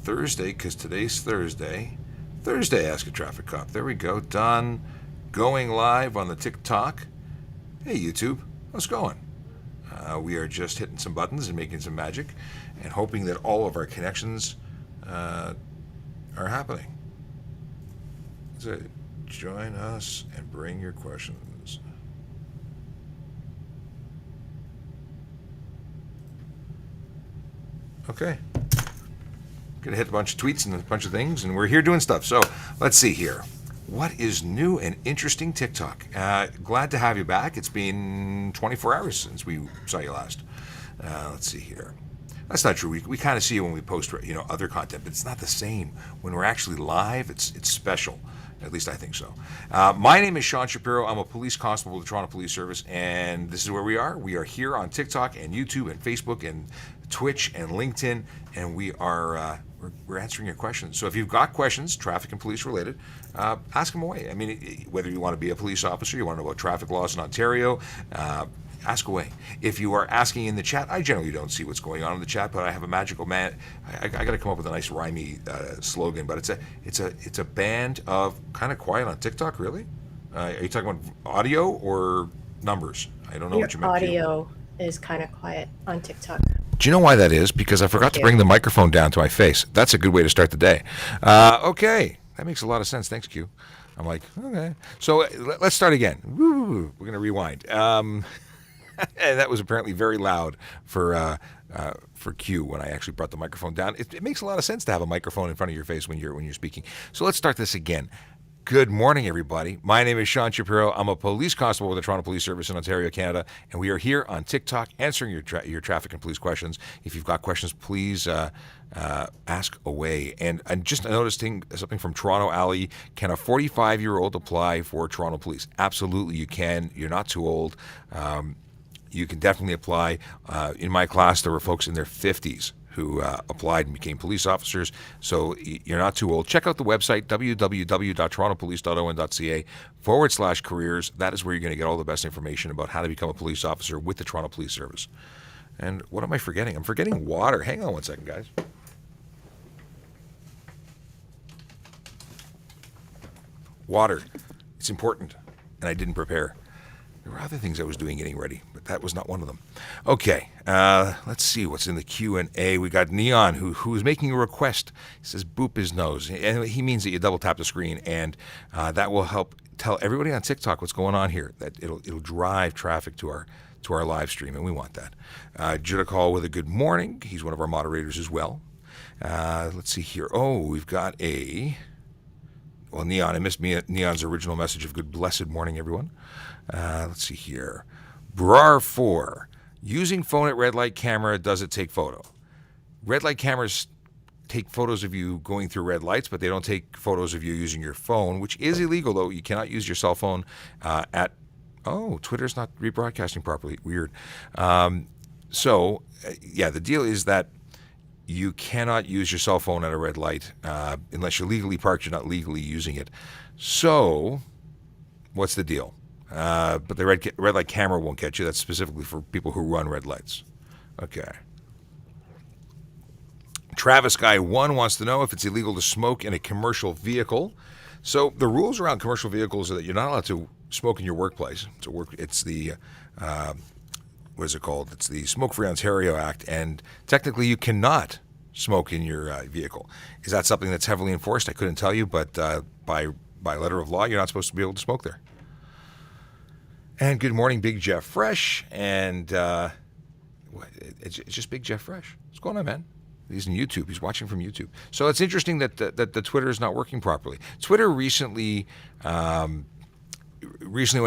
Thursday, because today's Thursday. Thursday, Ask a Traffic Cop. There we go. Done. Going live on the TikTok. Hey, YouTube. How's it going? We are just hitting some buttons and making some magic and hoping that all of our connections are happening. So join us and bring your questions. Okay. Gonna hit a bunch of tweets and a bunch of things, and we're here doing stuff. So let's see here. What is new and interesting TikTok? Glad to have you back. It's been 24 hours since we saw you last. Let's see here. That's not true. We kind of see it when we post, other content, but it's not the same. When we're actually live, it's special. At least I think so. My name is Sean Shapiro. I'm a police constable with the Toronto Police Service, and this is where we are. We are here on TikTok and YouTube and Facebook and Twitch and LinkedIn, and we are we're answering your questions. So if you've got questions, traffic and police related, ask them away. I mean, whether you want to be a police officer, you want to know about traffic laws in Ontario, ask away. If you are asking in the chat, I generally don't see what's going on in the chat, but I have a magical man. I got to come up with a nice rhymey slogan, but it's a band of kind of quiet on TikTok. Really? Are you talking about audio or numbers? I don't know what you meant. Audio is kind of quiet on TikTok. Do you know why that is? Because I forgot to bring the microphone down to my face. That's a good way to start the day. Okay, that makes a lot of sense. Thanks, Q. I'm like, okay. So let's start again. Woo, we're gonna rewind. And that was apparently very loud for Q when I actually brought the microphone down. It makes a lot of sense to have a microphone in front of your face when you're speaking. So let's start this again. Good morning, everybody. My name is Sean Shapiro. I'm a police constable with the Toronto Police Service in Ontario, Canada, and we are here on TikTok answering your traffic and police questions. If you've got questions, please ask away. And I'm just noticing something from Toronto Alley. Can a 45-year-old apply for Toronto Police? Absolutely, you can. You're not too old. You can definitely apply. In my class, there were folks in their 50s who applied and became police officers. So you're not too old. Check out the website, www.torontopolice.on.ca/careers. That is where you're going to get all the best information about how to become a police officer with the Toronto Police Service. And what am I forgetting? I'm forgetting water. Hang on one second, guys. Water. It's important. And I didn't prepare. There were other things I was doing getting ready, but that was not one of them. Okay, let's see what's in the Q&A. We got Neon, who is making a request. He says, boop his nose. And he means that you double tap the screen, and that will help tell everybody on TikTok what's going on here, that it'll drive traffic to our live stream, and we want that. Judicall with a good morning. He's one of our moderators as well. Let's see here. Oh, we've got Neon. I missed Neon's original message of good blessed morning, everyone. Let's see here. Brar 4. Using phone at red light camera, does it take photo? Red light cameras take photos of you going through red lights, but they don't take photos of you using your phone, which is illegal, though. You cannot use your cell phone Twitter's not rebroadcasting properly. Weird. The deal is that you cannot use your cell phone at a red light unless you're legally parked. You're not legally using it. So, what's the deal? But the red light camera won't get you. That's specifically for people who run red lights. Okay. Travis Guy 1 wants to know if it's illegal to smoke in a commercial vehicle. So the rules around commercial vehicles are that you're not allowed to smoke in your workplace. It's the what is it called? It's the Smoke Free Ontario Act, and technically you cannot smoke in your vehicle. Is that something that's heavily enforced? I couldn't tell you, but by letter of law, you're not supposed to be able to smoke there. And good morning, Big Jeff Fresh. And it's just Big Jeff Fresh. What's going on, man? He's in YouTube. He's watching from YouTube. So it's interesting that the Twitter is not working properly. Twitter recently went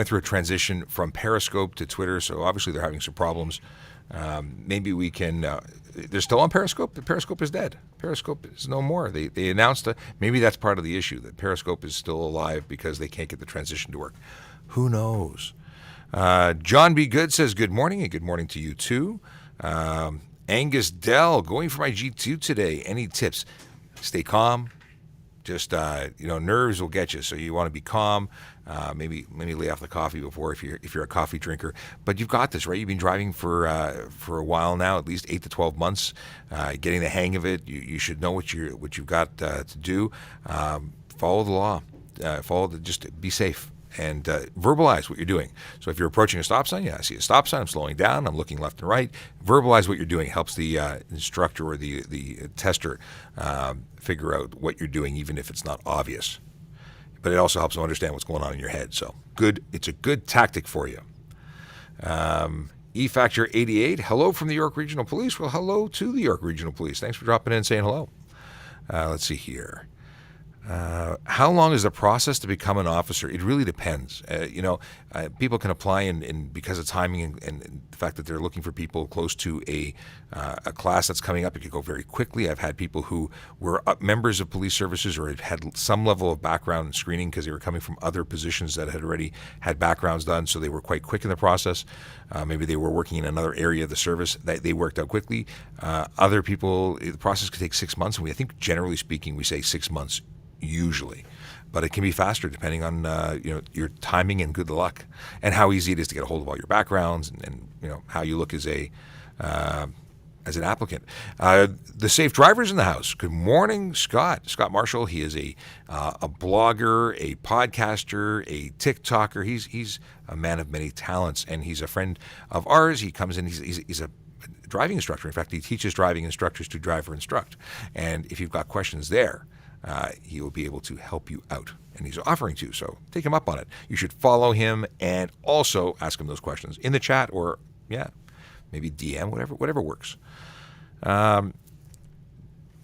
through a transition from Periscope to Twitter, so obviously they're having some problems. Maybe we can... they're still on Periscope? Periscope is dead. Periscope is no more. They announced maybe that's part of the issue, that Periscope is still alive because they can't get the transition to work. Who knows? John B. Good says good morning, and good morning to you too. Angus Dell, going for my G2 today. Any tips? Stay calm. Just nerves will get you, so you want to be calm. Maybe lay off the coffee before if you're a coffee drinker. But you've got this, right? You've been driving for a while now, at least 8 to 12 months, getting the hang of it. You should know what you've got to do. Follow the law. Just be safe. And verbalize what you're doing. So if you're approaching a stop sign, I see a stop sign, I'm slowing down, I'm looking left and right. Verbalize what you're doing. It helps the instructor or the tester figure out what you're doing, even if it's not obvious. But it also helps them understand what's going on in your head. So it's a good tactic for you. E-Factor 88, hello from the York Regional Police. Well, hello to the York Regional Police. Thanks for dropping in and saying hello. Let's see here. How long is the process to become an officer? It really depends. People can apply, and because of timing and the fact that they're looking for people close to a class that's coming up, it could go very quickly. I've had people who were members of police services or had some level of background in screening because they were coming from other positions that had already had backgrounds done, so they were quite quick in the process. Maybe they were working in another area of the service. They worked out quickly. Other people, the process could take 6 months, and I think generally speaking, we say 6 months usually, but it can be faster depending on your timing and good luck, and how easy it is to get a hold of all your backgrounds, and how you look as an applicant. The Safe Drivers in the house. Good morning, Scott Marshall. He is a blogger, a podcaster, a TikToker. He's a man of many talents, and he's a friend of ours. He comes in. He's a driving instructor. In fact, he teaches driving instructors to drive or instruct. And if you've got questions there, he will be able to help you out, and he's offering to, so take him up on it. You should follow him and also ask him those questions in the chat, or maybe DM, whatever works.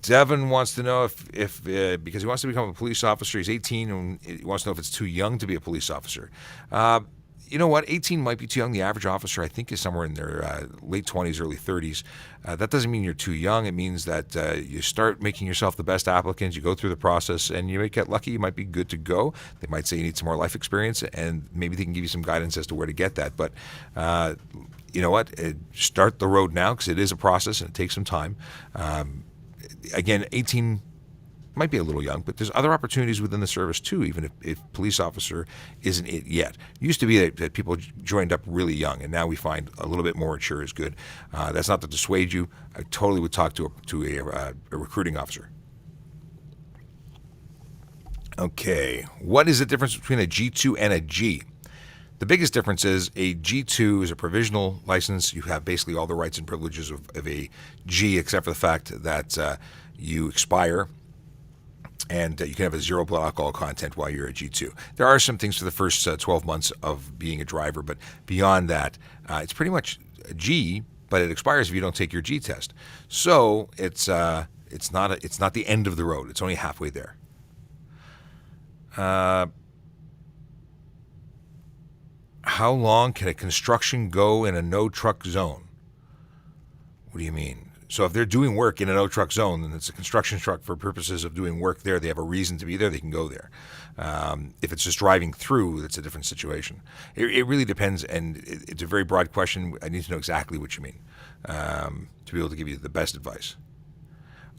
Devin wants to know if because he wants to become a police officer, he's 18, and he wants to know if it's too young to be a police officer. You know what? 18 might be too young. The average officer, I think, is somewhere in their late 20s, early 30s. That doesn't mean you're too young. It means that you start making yourself the best applicant. You go through the process, and you might get lucky. You might be good to go. They might say you need some more life experience, and maybe they can give you some guidance as to where to get that. But you know what? Start the road now, because it is a process, and it takes some time. Again, 18 might be a little young, but there's other opportunities within the service too, even if police officer isn't it yet. It used to be that people joined up really young, and now we find a little bit more mature is good. That's not to dissuade you. I totally would talk to a recruiting officer. Okay, what is the difference between a G2 and a G? The biggest difference is a G2 is a provisional license. You have basically all the rights and privileges of a G, except for the fact that you expire, and you can have a 0 blood alcohol content while you're a G2. There are some things for the first 12 months of being a driver, but beyond that, it's pretty much a G, but it expires if you don't take your G test. So it's not the end of the road. It's only halfway there. How long can a construction go in a no-truck zone? What do you mean? So if they're doing work in a no-truck zone, then it's a construction truck for purposes of doing work there. They have a reason to be there. They can go there. If it's just driving through, it's a different situation. It really depends, and it's a very broad question. I need to know exactly what you mean to be able to give you the best advice.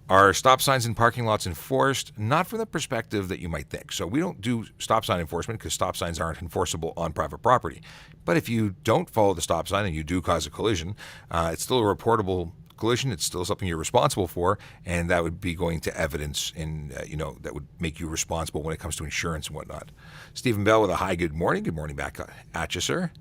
Are stop signs in parking lots enforced? Not from the perspective that you might think. So we don't do stop sign enforcement because stop signs aren't enforceable on private property. But if you don't follow the stop sign and you do cause a collision, it's still a reportable collision. It's still something you're responsible for, and that would be going to evidence, and that would make you responsible when it comes to insurance and whatnot. Stephen Bell with a hi, good morning. Good morning back at you, sir.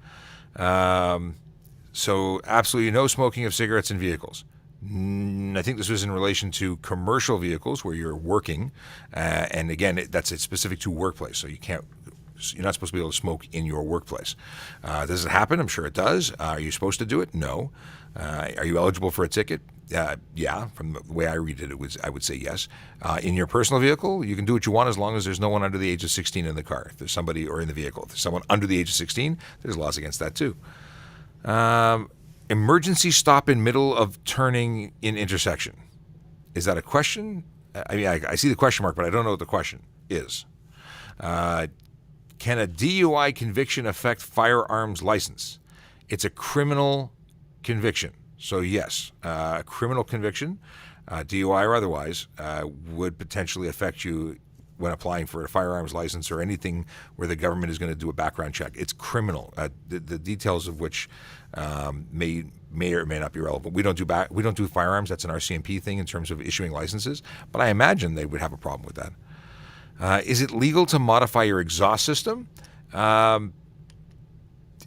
So absolutely no smoking of cigarettes in vehicles. I think this was in relation to commercial vehicles where you're working, and again, that's specific to workplace. So you're not supposed to be able to smoke in your workplace. Does it happen? I'm sure it does. Are you supposed to do it? No. Are you eligible for a ticket? Yeah. From the way I read it, I would say yes. In your personal vehicle, you can do what you want as long as there's no one under the age of 16 in the car. If there's somebody, or in the vehicle, if there's someone under the age of 16, there's laws against that too. Emergency stop in middle of turning in intersection. Is that a question? I mean, I see the question mark, but I don't know what the question is. Can a DUI conviction affect firearms license? It's a criminal conviction. So yes, a criminal conviction, DUI or otherwise, would potentially affect you when applying for a firearms license or anything where the government is going to do a background check. It's criminal. The details of which may or may not be relevant. We don't do firearms. That's an RCMP thing in terms of issuing licenses. But I imagine they would have a problem with that. Is it legal to modify your exhaust system?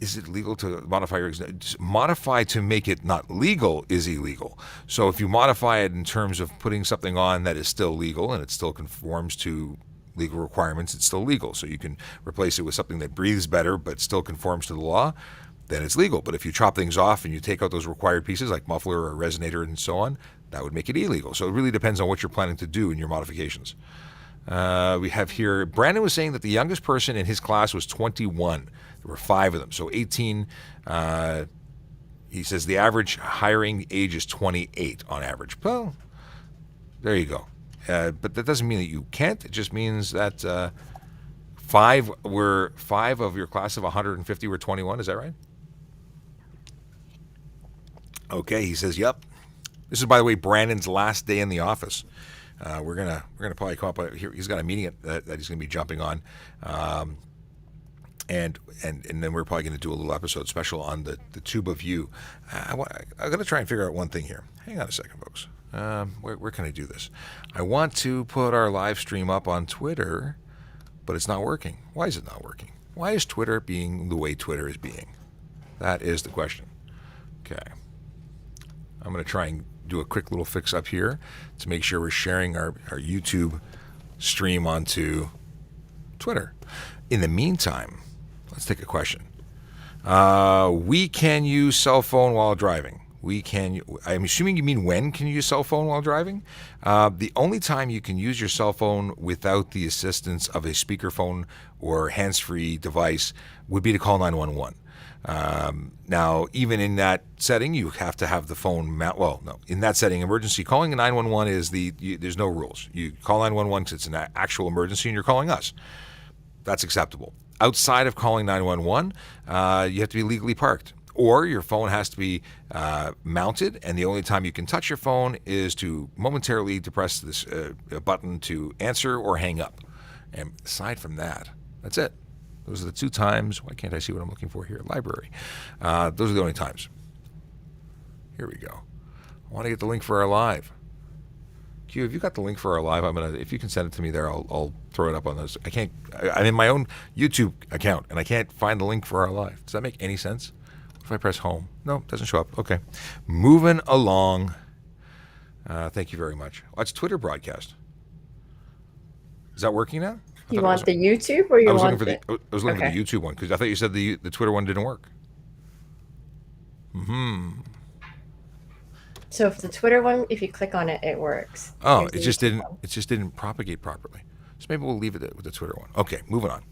Is it legal to modify your modify to make it not legal is illegal. So if you modify it in terms of putting something on that is still legal and it still conforms to legal requirements, it's still legal. So you can replace it with something that breathes better but still conforms to the law, then it's legal. But if you chop things off and you take out those required pieces like muffler or resonator and so on, that would make it illegal. So it really depends on what you're planning to do in your modifications. We have here, Brandon was saying that the youngest person in his class was 21. There were 5 of them, so 18. He says the average hiring age is 28 on average. Well, there you go. But that doesn't mean that you can't. It just means that 5 of your class of 150 were 21. Is that right? Okay, he says, yep. This is, by the way, Brandon's last day in the office. We're gonna probably come up here. He's got a meeting that he's gonna be jumping on, and then we're probably gonna do a little episode special on the Tube of You. I'm gonna try and figure out one thing here. Hang on a second, folks. Where can I do this? I want to put our live stream up on Twitter, but it's not working. Why is it not working? Why is Twitter being the way Twitter is being? That is the question. Okay, I'm gonna try and do a quick little fix up here to make sure we're sharing our YouTube stream onto Twitter. In the meantime, let's take a question. We can use cell phone while driving. I'm assuming you mean when can you use cell phone while driving? The only time you can use your cell phone without the assistance of a speakerphone or hands-free device would be to call 911. Now, even in that setting, you have to have the phone in that setting, emergency calling 911 is there's no rules. You call 911 because it's an actual emergency and you're calling us. That's acceptable. Outside of calling 911, you have to be legally parked, or your phone has to be mounted, and the only time you can touch your phone is to momentarily depress this button to answer or hang up. And aside from that, that's it. Those are the 2 times. Why can't I see what I'm looking for here? Library. Those are the only times. Here we go. I want to get the link for our live. Q, have you got the link for our live? If you can send it to me there, I'll throw it up on those. I'm in my own YouTube account, and I can't find the link for our live. Does that make any sense? If I press home? No, it doesn't show up. Okay. Moving along. Thank you very much. Watch Twitter broadcast. Is that working now? You want the YouTube or you want I was looking for the YouTube one because I thought you said the Twitter one didn't work. So if the Twitter one, if you click on it, it works. Oh, it just didn't propagate properly. So maybe we'll leave it with the Twitter one. Okay, moving on.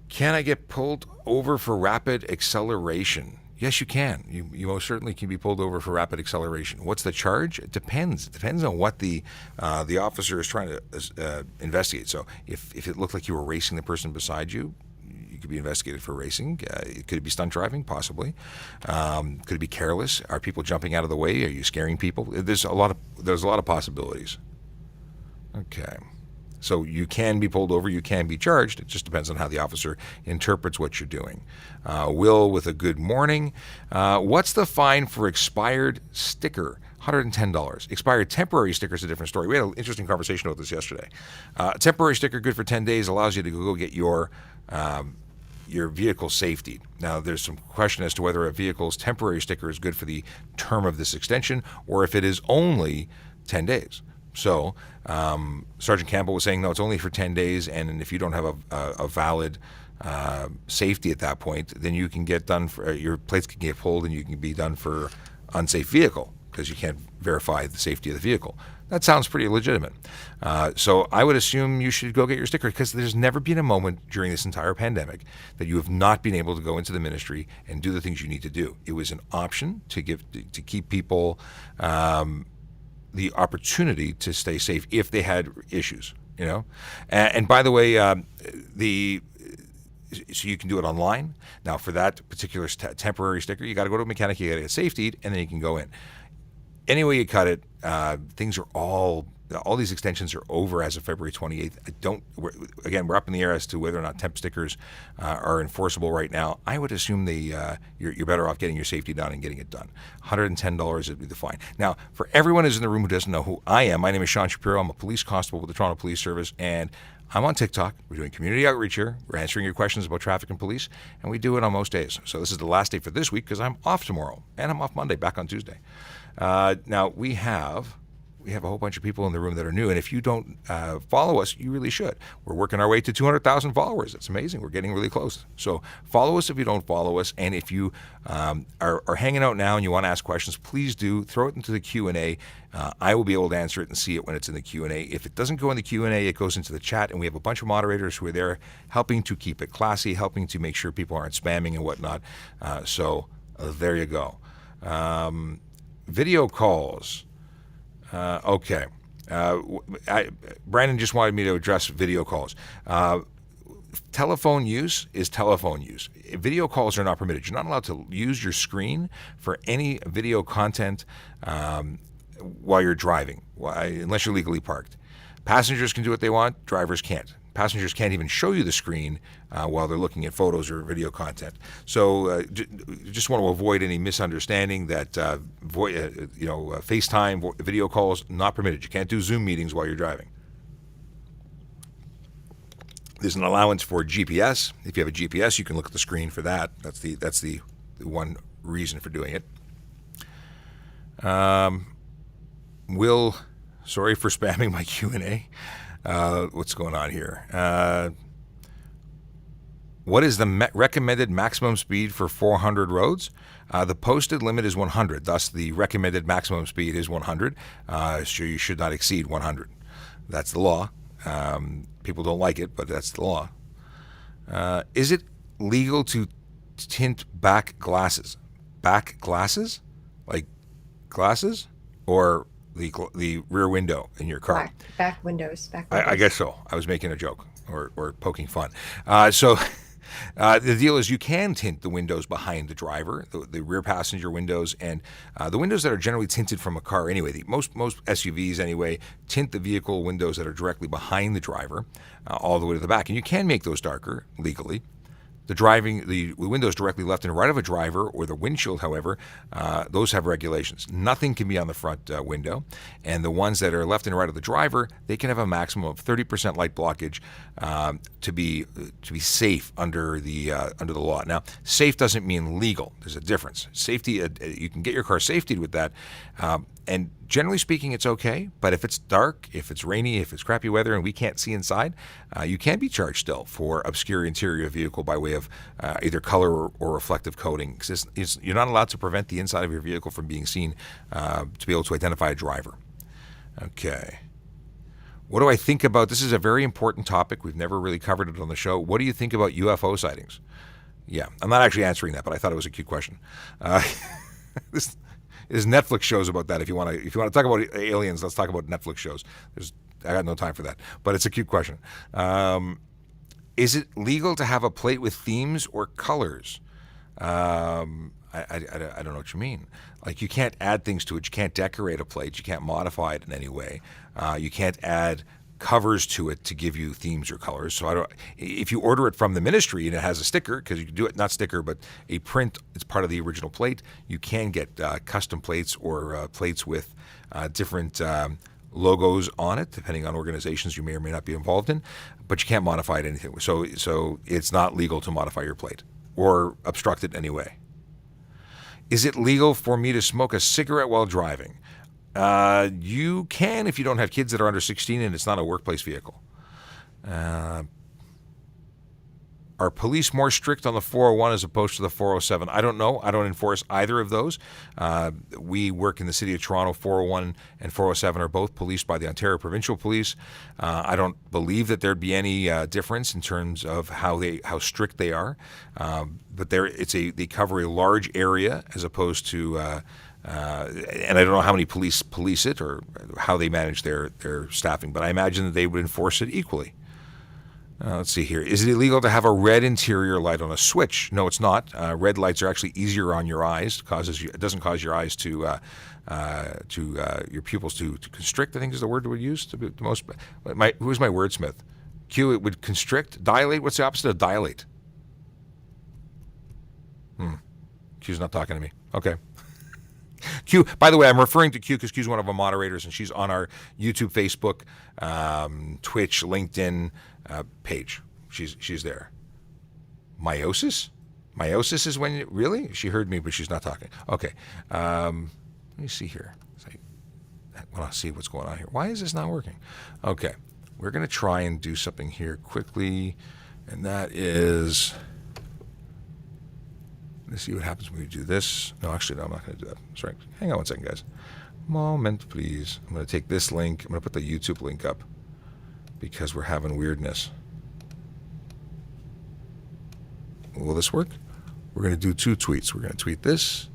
Can I get pulled over for rapid acceleration? Yes, you can. You most certainly can be pulled over for rapid acceleration. What's the charge? It depends. It depends on what the officer is trying to investigate. So if it looked like you were racing the person beside you, you could be investigated for racing. Could it be stunt driving? Possibly. Could it be careless? Are people jumping out of the way? Are you scaring people? There's a lot of possibilities. Okay. So you can be pulled over, you can be charged. It just depends on how the officer interprets what you're doing. Will with a good morning. What's the fine for expired sticker? $110. Expired temporary sticker is a different story. We had an interesting conversation about this yesterday. Temporary sticker, good for 10 days, allows you to go get your vehicle safety. Now, there's some question as to whether a vehicle's temporary sticker is good for the term of this extension or if it is only 10 days. So Sergeant Campbell was saying, no, it's only for 10 days, and if you don't have a valid safety at that point, then you can get done for your plates can get pulled, and you can be done for unsafe vehicle because you can't verify the safety of the vehicle. That sounds pretty legitimate. So I would assume you should go get your sticker because there's never been a moment during this entire pandemic that you have not been able to go into the ministry and do the things you need to do. It was an option to keep people the opportunity to stay safe if they had issues, And by the way, so you can do it online. Now, for that particular temporary sticker, you got to go to a mechanic, you got to get safetied, and then you can go in. Any way you cut it, things are all all these extensions are over as of February 28th. We're up in the air as to whether or not temp stickers are enforceable right now. I would assume you're better off getting your safety done and getting it done. $110 would be the fine. Now, for everyone who's in the room who doesn't know who I am, my name is Sean Shapiro. I'm a police constable with the Toronto Police Service, and I'm on TikTok. We're doing community outreach here. We're answering your questions about traffic and police, and we do it on most days. So this is the last day for this week because I'm off tomorrow, and I'm off Monday, back on Tuesday. Now, we have a whole bunch of people in the room that are new, and if you don't follow us, you really should. We're working our way to 200,000 followers. It's amazing. We're getting really close. So follow us if you don't follow us, and if you are hanging out now and you want to ask questions, please do throw it into the Q&A. I will be able to answer it and see it when it's in the Q&A. If it doesn't go in the Q&A, it goes into the chat, and we have a bunch of moderators who are there helping to keep it classy, helping to make sure people aren't spamming and whatnot. So there you go. Video calls. Okay. Brandon just wanted me to address video calls. Telephone use is telephone use. Video calls are not permitted. You're not allowed to use your screen for any video content while you're driving, unless you're legally parked. Passengers can do what they want. Drivers can't. Passengers can't even show you the screen while they're looking at photos or video content. So just want to avoid any misunderstanding that FaceTime, video calls, not permitted. You can't do Zoom meetings while you're driving. There's an allowance for GPS. If you have a GPS, you can look at the screen for that. That's the one reason for doing it. Sorry for spamming my Q&A. What's going on here? What is the recommended maximum speed for 400 roads? The posted limit is 100. Thus, the recommended maximum speed is 100. So you should not exceed 100. That's the law. People don't like it, but that's the law. Is it legal to tint back glasses? Back glasses? Like glasses? Or the rear window in your car? Back windows. I guess so. I was making a joke or poking fun. The deal is you can tint the windows behind the driver, the rear passenger windows, and the windows that are generally tinted from a car anyway. Most SUVs anyway tint the vehicle windows that are directly behind the driver all the way to the back. And you can make those darker legally. The windows directly left and right of a driver or the windshield, however, those have regulations. Nothing can be on the front window, and the ones that are left and right of the driver, they can have a maximum of 30% light blockage to be safe under the law. Now, safe doesn't mean legal. There's a difference. Safety, you can get your car safetied with that, and generally speaking, it's okay. But if it's dark, if it's rainy, if it's crappy weather, and we can't see inside, you can be charged still for obscure interior vehicle by way of either color or reflective coating. You're not allowed to prevent the inside of your vehicle from being seen to be able to identify a driver. Okay. What do I think about, this is a very important topic. We've never really covered it on the show. What do you think about UFO sightings? Yeah, I'm not actually answering that, but I thought it was a cute question. There's Netflix shows about that. If you want to talk about aliens, let's talk about Netflix shows. I got no time for that, but it's a cute question. Is it legal to have a plate with themes or colors? I don't know what you mean. Like, you can't add things to it. You can't decorate a plate. You can't modify it in any way. You can't add covers to it to give you themes or colors. So if you order it from the ministry and it has a sticker, because you can do it, not sticker, but a print, it's part of the original plate, you can get custom plates or plates with different logos on it, depending on organizations you may or may not be involved in, but you can't modify it anything. So it's not legal to modify your plate or obstruct it in any way. Is it legal for me to smoke a cigarette while driving? You can if you don't have kids that are under 16 and it's not a workplace vehicle. Are police more strict on the 401 as opposed to the 407? I don't know. I don't enforce either of those. We work in the City of Toronto. 401 and 407 are both policed by the Ontario Provincial Police. I don't believe that there'd be any difference in terms of how strict they are. But they cover a large area as opposed to, and I don't know how many police police it or how they manage their staffing, but I imagine that they would enforce it equally. Let's see here. Is it illegal to have a red interior light on a switch? No, it's not. Red lights are actually easier on your eyes. It doesn't cause your eyes to your pupils to constrict, I think is the word we use to be the most. Who's my wordsmith? Q, it would constrict, dilate. What's the opposite of dilate? Q's not talking to me. Okay. Q, by the way, I'm referring to Q because Q's one of our moderators and she's on our YouTube, Facebook, Twitch, LinkedIn page. She's there. Meiosis? Meiosis is when really? She heard me, but she's not talking. Okay. Let me see here. I want to see what's going on here. Why is this not working? Okay. We're going to try and do something here quickly, and that is... Let's see what happens when we do this. No, actually, no, I'm not going to do that. Sorry. Hang on one second, guys. Moment, please. I'm going to take this link. I'm going to put the YouTube link up because we're having weirdness. Will this work? We're going to do two tweets. We're going to tweet this,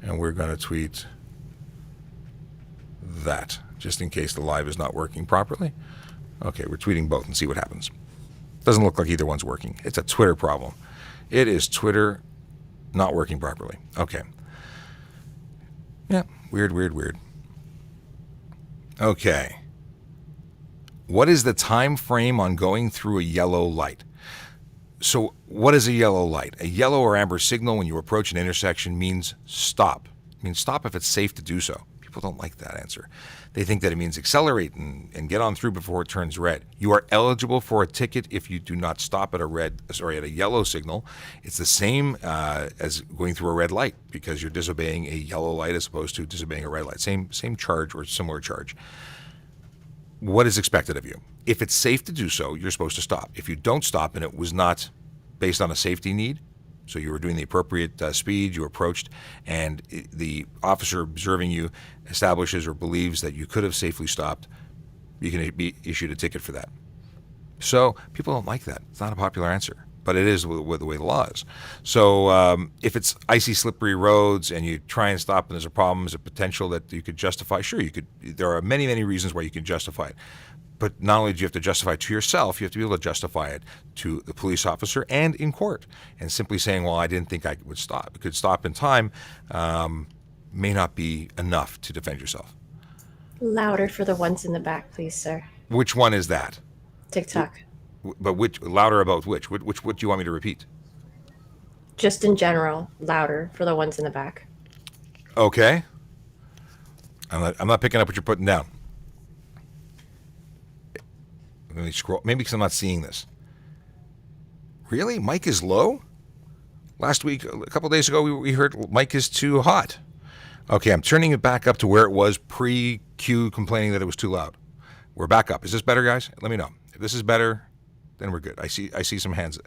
and we're going to tweet that, just in case the live is not working properly. Okay, we're tweeting both and see what happens. Doesn't look like either one's working. It's a Twitter problem. It is Twitter not working properly. Okay. Yeah, weird. Okay. What is the time frame on going through a yellow light? So what is a yellow light? A yellow or amber signal when you approach an intersection means stop. It means stop if it's safe to do so. People don't like that answer. They think that it means accelerate and get on through before it turns red. You are eligible for a ticket if you do not stop at a yellow signal. It's the same as going through a red light because you're disobeying a yellow light as opposed to disobeying a red light. Same charge or similar charge. What is expected of you? If it's safe to do so, you're supposed to stop. If you don't stop and it was not based on a safety need, so you were doing the appropriate speed, you approached, and the officer observing you establishes or believes that you could have safely stopped, you can be issued a ticket for that. So people don't like that. It's not a popular answer, but it is the way the law is. So if it's icy, slippery roads and you try and stop and there's a problem, there's a potential that you could justify. Sure, you could. There are many, many reasons why you can justify it. But not only do you have to justify it to yourself, you have to be able to justify it to the police officer and in court. And simply saying, well, I didn't think I could stop in time, may not be enough to defend yourself. Louder for the ones in the back, please, sir. Which one is that? TikTok. But which louder about which? What do you want me to repeat? Just in general, louder for the ones in the back. Okay. I'm not picking up what you're putting down. Let me scroll. Maybe because I'm not seeing this. Really? Mic is low? Last week, a couple of days ago, we heard mic is too hot. Okay, I'm turning it back up to where it was pre-Q complaining that it was too loud. We're back up. Is this better, guys? Let me know. If this is better, then we're good. I see some hands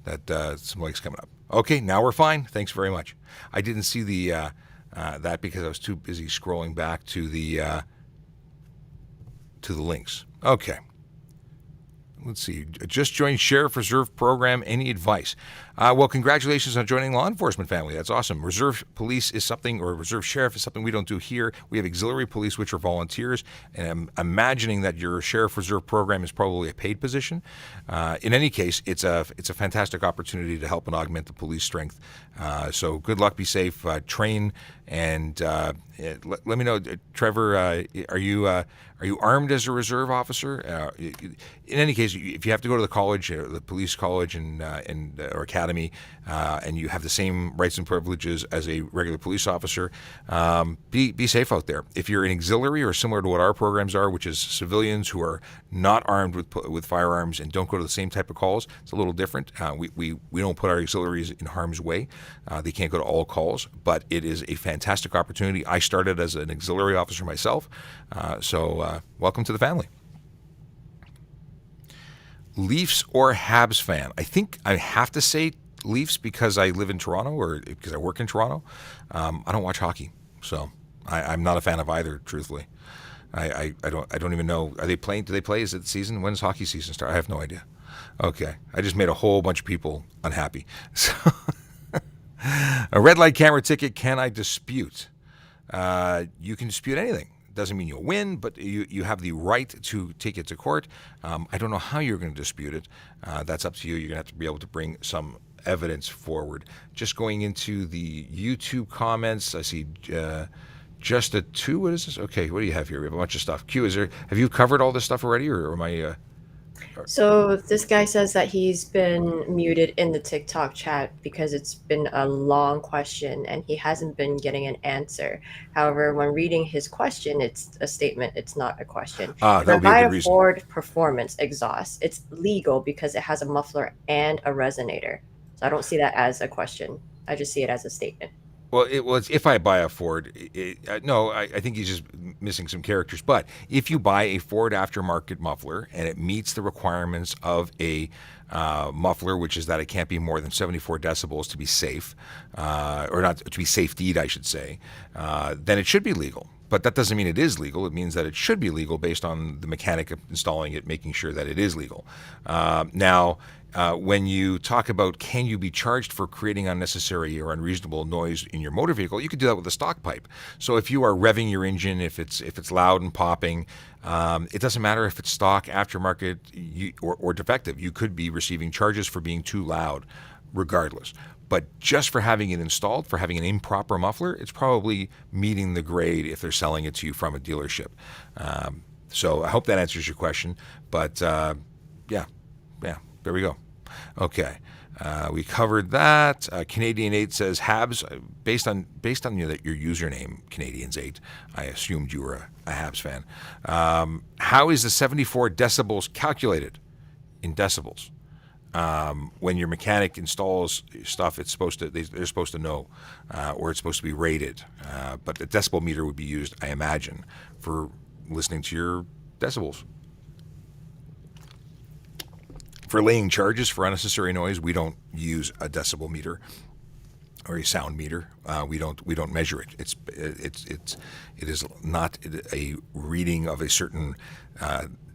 that some legs coming up. Okay, now we're fine. Thanks very much. I didn't see the that because I was too busy scrolling back to the links. Okay. Let's see. Just joined Sheriff Reserve Program. Any advice? Well, congratulations on joining law enforcement family. That's awesome. Reserve police is something, or reserve sheriff is something we don't do here. We have auxiliary police, which are volunteers. And I'm imagining that your Sheriff Reserve Program is probably a paid position. In any case, it's a fantastic opportunity to help and augment the police strength. So good luck, be safe, train, and let me know, Trevor. Are you armed as a reserve officer? In any case, if you have to go to the college, the police college or academy, and you have the same rights and privileges as a regular police officer, be safe out there. If you're an auxiliary or similar to what our programs are, which is civilians who are not armed with firearms and don't go to the same type of calls, it's a little different. We don't put our auxiliaries in harm's way. They can't go to all calls, but it is a fantastic opportunity. I started as an auxiliary officer myself, so welcome to the family. Leafs or Habs fan? I think I have to say Leafs because I live in Toronto or because I work in Toronto. I don't watch hockey, so I'm not a fan of either, truthfully. I don't even know. Are they playing? Do they play? Is it the season? When does hockey season start? I have no idea. Okay. I just made a whole bunch of people unhappy. So a red light camera ticket, can I dispute? You can dispute anything. Doesn't mean you'll win, but you have the right to take it to court. I don't know how you're going to dispute it. That's up to you. You're going to have to be able to bring some evidence forward. Just going into the YouTube comments, I see just a 2. What is this? Okay, what do you have here? We have a bunch of stuff. Q, have you covered all this stuff already, or am I? So this guy says that he's been muted in the TikTok chat because it's been a long question and he hasn't been getting an answer. However, when reading his question, it's a statement, it's not a question. If That I would be a buy good a reason. Ford Performance exhaust, it's legal because it has a muffler and a resonator. So I don't see that as a question. I just see it as a statement. Well, it's if I buy a Ford. No, I think he's just missing some characters. But if you buy a Ford aftermarket muffler and it meets the requirements of a muffler, which is that it can't be more than 74 decibels to be safe, or not to be safetied, I should say, then it should be legal. But that doesn't mean it is legal. It means that it should be legal based on the mechanic installing it, making sure that it is legal. Now, when you talk about can you be charged for creating unnecessary or unreasonable noise in your motor vehicle, you could do that with a stock pipe. So if you are revving your engine, if it's loud and popping, it doesn't matter if it's stock, aftermarket, or defective. You could be receiving charges for being too loud, regardless. But just for having it installed, for having an improper muffler, it's probably meeting the grade if they're selling it to you from a dealership. So I hope that answers your question. But yeah, there we go. Okay, we covered that. Canadian 8 says Habs. Based on your username, Canadians 8, I assumed you were a Habs fan. How is the 74 decibels calculated in decibels? When your mechanic installs stuff, they're supposed to know, or it's supposed to be rated. But the decibel meter would be used, I imagine, for listening to your decibels. For laying charges for unnecessary noise, we don't use a decibel meter or a sound meter. We don't measure it. It is not a reading of a certain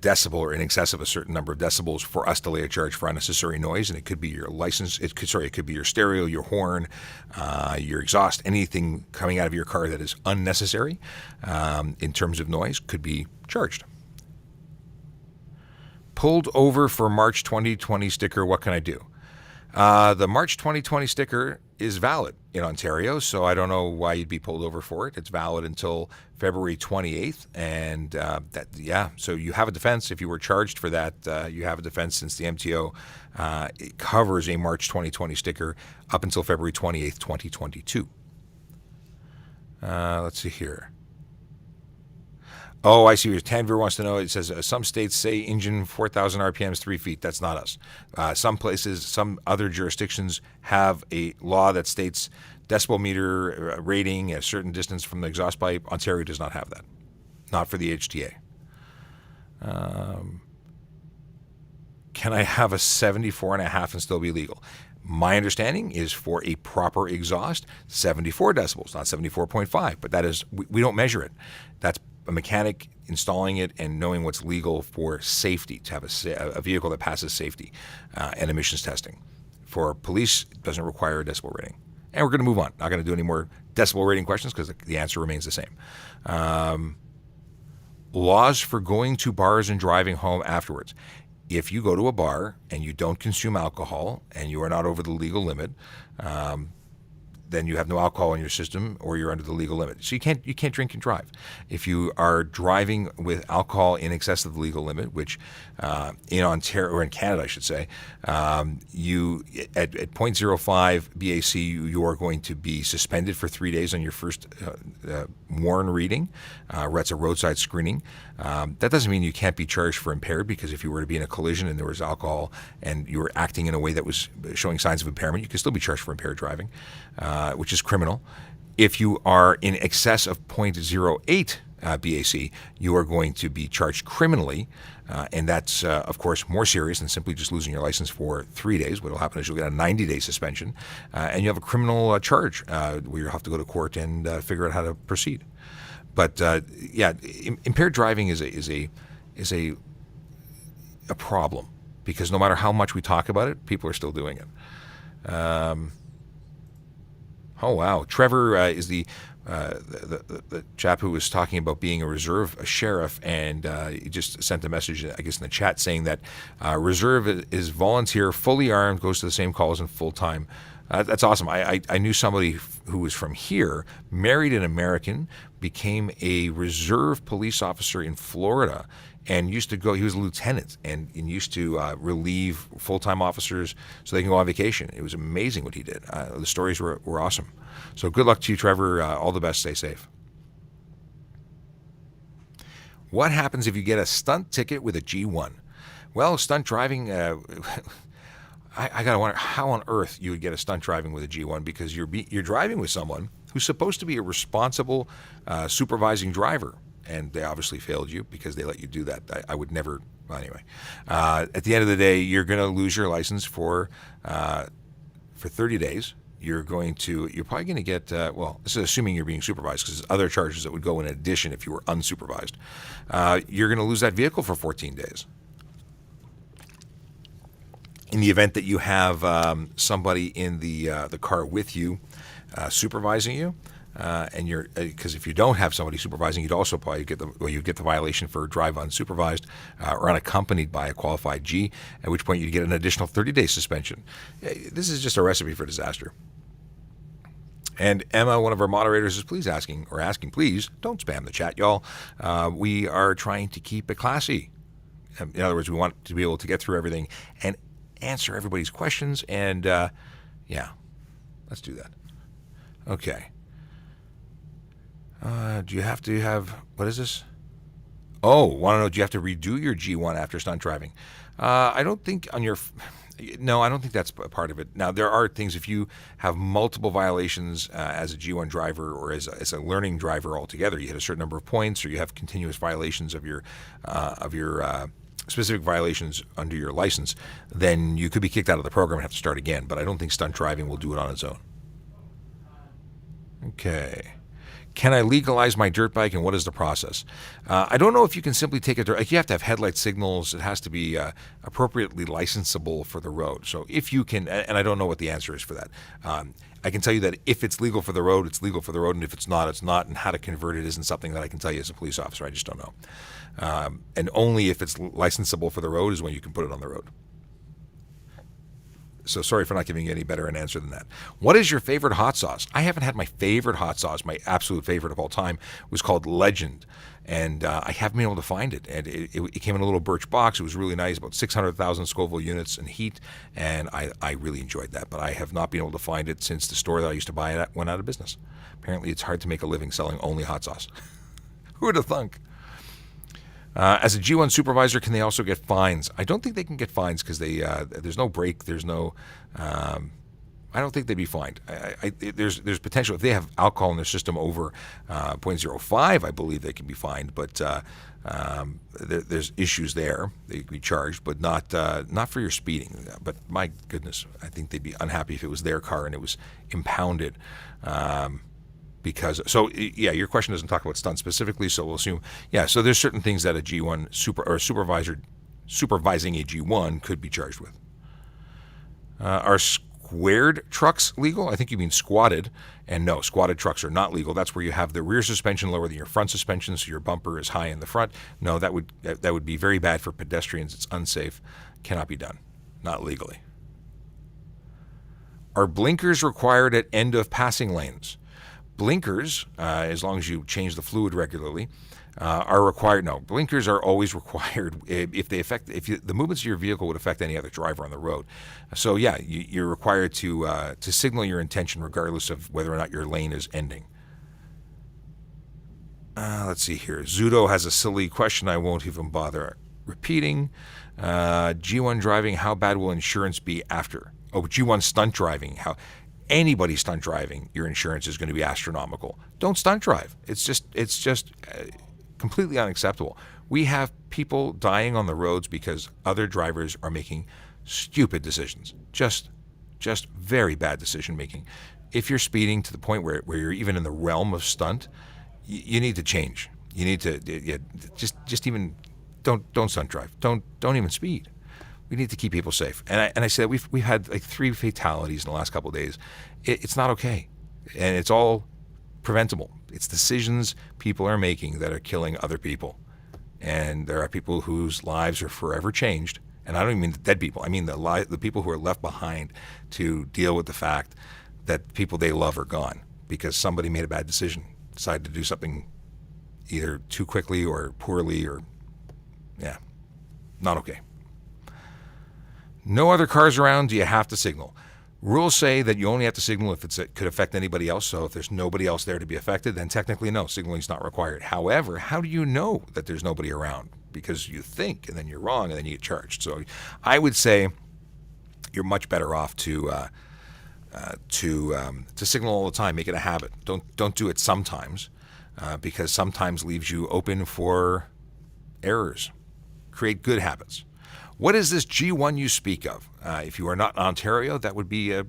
decibel or in excess of a certain number of decibels for us to lay a charge for unnecessary noise. And it could be your license. It could be your stereo, your horn, your exhaust, anything coming out of your car that is unnecessary in terms of noise could be charged. Pulled over for March 2020 sticker, what can I do? The March 2020 sticker is valid in Ontario, so I don't know why you'd be pulled over for it. It's valid until February 28th, and so you have a defense. If you were charged for that, you have a defense since the MTO it covers a March 2020 sticker up until February 28th, 2022. Let's see here. Oh, I see. Tanvir wants to know. It says some states say engine 4,000 RPMs 3 feet. That's not us. Some places, some other jurisdictions have a law that states decibel meter rating a certain distance from the exhaust pipe. Ontario does not have that. Not for the HTA. Can I have a 74.5 and still be legal? My understanding is for a proper exhaust, 74 decibels, not 74.5. But that is, we don't measure it. That's a mechanic installing it and knowing what's legal for safety, to have a vehicle that passes safety and emissions testing. For police, it doesn't require a decibel rating. And we're going to move on. Not going to do any more decibel rating questions because the answer remains the same. Laws for going to bars and driving home afterwards. If you go to a bar and you don't consume alcohol and you are not over the legal limit, then you have no alcohol in your system or you're under the legal limit. So you can't drink and drive. If you are driving with alcohol in excess of the legal limit, which in Ontario, or in Canada I should say, you at 0.05 BAC, you are going to be suspended for 3 days on your first WARN reading. That's a roadside screening. That doesn't mean you can't be charged for impaired, because if you were to be in a collision and there was alcohol and you were acting in a way that was showing signs of impairment, you can still be charged for impaired driving, which is criminal. If you are in excess of 0.08 BAC, you are going to be charged criminally, and that's, of course, more serious than simply just losing your license for 3 days. What will happen is you'll get a 90-day suspension, and you have a criminal charge where you'll have to go to court and figure out how to proceed. But impaired driving is a problem, because no matter how much we talk about it, people are still doing it. Oh wow, Trevor is the the chap who was talking about being a sheriff, and he just sent a message, I guess, in the chat saying that reserve is volunteer, fully armed, goes to the same calls, and full time. That's awesome. I knew somebody who was from here, married an American, became a reserve police officer in Florida, and used to go, he was a lieutenant, and used to relieve full-time officers so they can go on vacation. It was amazing what he did. The stories were awesome. So good luck to you, Trevor. All the best. Stay safe. What happens if you get a stunt ticket with a G1? Well, stunt driving, I gotta wonder how on earth you would get a stunt driving with a G1, because you're driving with someone who's supposed to be a responsible supervising driver. And they obviously failed you because they let you do that. I would never. Well, anyway, at the end of the day, you're going to lose your license for 30 days. You're probably going to get. Well, this is assuming you're being supervised, because there's other charges that would go in addition if you were unsupervised. You're going to lose that vehicle for 14 days. In the event that you have somebody in the car with you, supervising you. And because if you don't have somebody supervising, you'd also probably get the violation for drive unsupervised or unaccompanied by a qualified G, at which point you'd get an additional 30-day suspension. This is just a recipe for disaster. And Emma, one of our moderators, is asking, please don't spam the chat, y'all. We are trying to keep it classy. In other words, we want to be able to get through everything and answer everybody's questions. And yeah, let's do that. Okay. Do you have to have, what is this? Oh, want to know, do you have to redo your G1 after stunt driving? I don't think no, I don't think that's a part of it. Now, there are things, if you have multiple violations as a G1 driver, or as a learning driver altogether, you hit a certain number of points, or you have continuous violations of your specific violations under your license, then you could be kicked out of the program and have to start again. But I don't think stunt driving will do it on its own. Okay. Can I legalize my dirt bike, and what is the process? I don't know if you can simply take a dirt bike. You have to have headlight signals. It has to be appropriately licensable for the road. So if you can, and I don't know what the answer is for that. I can tell you that if it's legal for the road, it's legal for the road, and if it's not, it's not. And how to convert it isn't something that I can tell you as a police officer. I just don't know. And only if it's licensable for the road is when you can put it on the road. So sorry for not giving you any better an answer than that. What is your favorite hot sauce? I haven't had my favorite hot sauce. My absolute favorite of all time was called Legend. And I haven't been able to find it. And it came in a little birch box. It was really nice, about 600,000 Scoville units and heat. And I really enjoyed that. But I have not been able to find it since the store that I used to buy it at went out of business. Apparently it's hard to make a living selling only hot sauce. Who would have thunk? As a G1 supervisor, can they also get fines? I don't think they can get fines because there's no break. There's no. I don't think they'd be fined. There's potential if they have alcohol in their system over 0.05. I believe they can be fined, but there's issues there. They could be charged, but not for your speeding. But my goodness, I think they'd be unhappy if it was their car and it was impounded. Because your question doesn't talk about stunts specifically, so we'll assume so there's certain things that a G1 supervisor supervising a G1 could be charged with. Are squared trucks legal? I think you mean squatted, and no, squatted trucks are not legal. That's where you have the rear suspension lower than your front suspension, so your bumper is high in the front. No, that would be very bad for pedestrians. It's unsafe, cannot be done, not legally. Are blinkers required at end of passing lanes? Blinkers, as long as you change the fluid regularly, are required. No, blinkers are always required if the movements of your vehicle would affect any other driver on the road. So you're required to signal your intention regardless of whether or not your lane is ending. Let's see here. Zudo has a silly question I won't even bother repeating. G1 driving, how bad will insurance be after? Oh, G1 stunt driving, how... Anybody stunt driving, your insurance is going to be astronomical. Don't stunt drive. It's just completely unacceptable. We have people dying on the roads because other drivers are making stupid decisions. Just very bad decision making. If you're speeding to the point where you're even in the realm of stunt, you need to change. You need to just even don't stunt drive. Don't even speed. We need to keep people safe. And I said we've had like 3 fatalities in the last couple of days. It's not okay, and it's all preventable. It's decisions people are making that are killing other people. And there are people whose lives are forever changed. And I don't even mean the dead people. I mean the people who are left behind to deal with the fact that people they love are gone because somebody made a bad decision, decided to do something either too quickly or poorly or, not okay. No other cars around, do you have to signal? Rules say that you only have to signal if it could affect anybody else. So if there's nobody else there to be affected, then technically no, signaling is not required. However, how do you know that there's nobody around? Because you think, and then you're wrong, and then you get charged. So I would say you're much better off to signal all the time. Make it a habit. Don't do it sometimes, because sometimes leaves you open for errors. Create good habits. What is this G1 you speak of? If you are not in Ontario, that would be a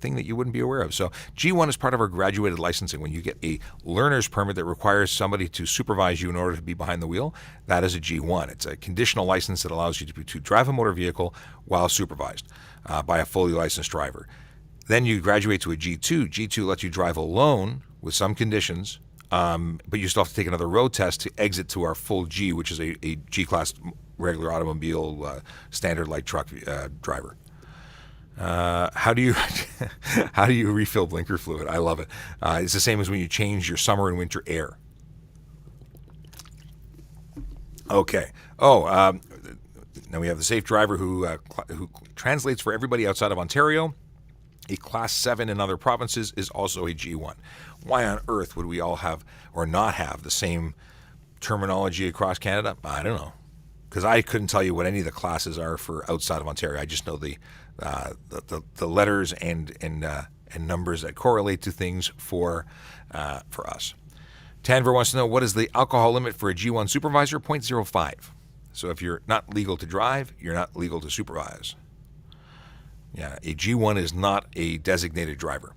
thing that you wouldn't be aware of. So G1 is part of our graduated licensing. When you get a learner's permit that requires somebody to supervise you in order to be behind the wheel, that is a G1. It's a conditional license that allows you to drive a motor vehicle while supervised by a fully licensed driver. Then you graduate to a G2. G2 lets you drive alone with some conditions, but you still have to take another road test to exit to our full G, which is a G-class regular automobile standard light truck driver. How do you refill blinker fluid? I love it. It's the same as when you change your summer and winter air. Okay. Now we have the safe driver who translates for everybody outside of Ontario. A Class 7 in other provinces is also a G1. Why on earth would we all have or not have the same terminology across Canada? I don't know. Because I couldn't tell you what any of the classes are for outside of Ontario. I just know the letters and numbers that correlate to things for us. Tanver wants to know, what is the alcohol limit for a G1 supervisor? 0.05. So if you're not legal to drive, you're not legal to supervise. Yeah, a G1 is not a designated driver.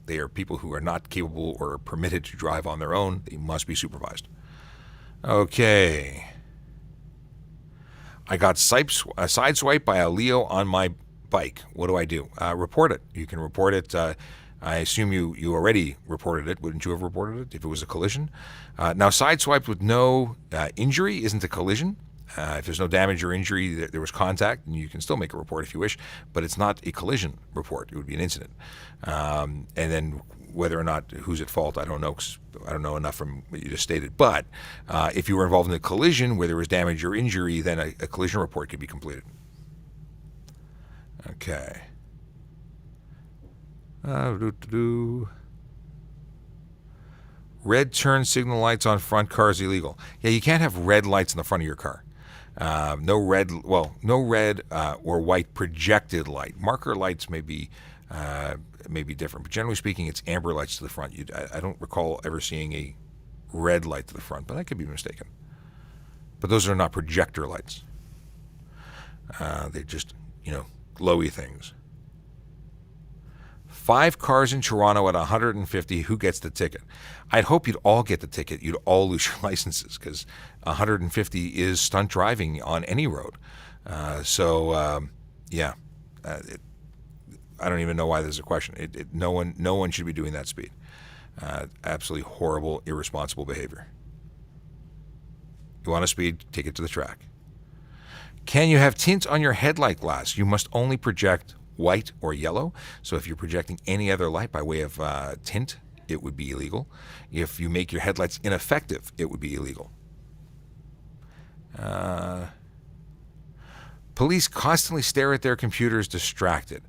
They are people who are not capable or permitted to drive on their own. They must be supervised. Okay. I got sideswiped by a Leo on my bike. What do I do? Report it. You can report it. I assume you already reported it. Wouldn't you have reported it if it was a collision? Now, sideswiped with no injury isn't a collision. If there's no damage or injury, there was contact, and you can still make a report if you wish, but it's not a collision report. It would be an incident. And then whether or not who's at fault, I don't know, 'cause I don't know enough from what you just stated. But if you were involved in a collision where there was damage or injury, then a collision report could be completed. Okay. Red turn signal lights on front cars illegal. Yeah, you can't have red lights in the front of your car. No red or white projected light. Marker lights may be different, but generally speaking, it's amber lights to the front. I don't recall ever seeing a red light to the front, but I could be mistaken. But those are not projector lights. They're just, glowy things. 5 cars in Toronto at 150. Who gets the ticket? I'd hope you'd all get the ticket. You'd all lose your licenses because 150 is stunt driving on any road. I don't even know why there's a question. No one should be doing that speed. Absolutely horrible, irresponsible behavior. You want to speed? Take it to the track. Can you have tint on your headlight glass? You must only project white or yellow. So if you're projecting any other light by way of tint, it would be illegal. If you make your headlights ineffective, it would be illegal. Police constantly stare at their computers distracted.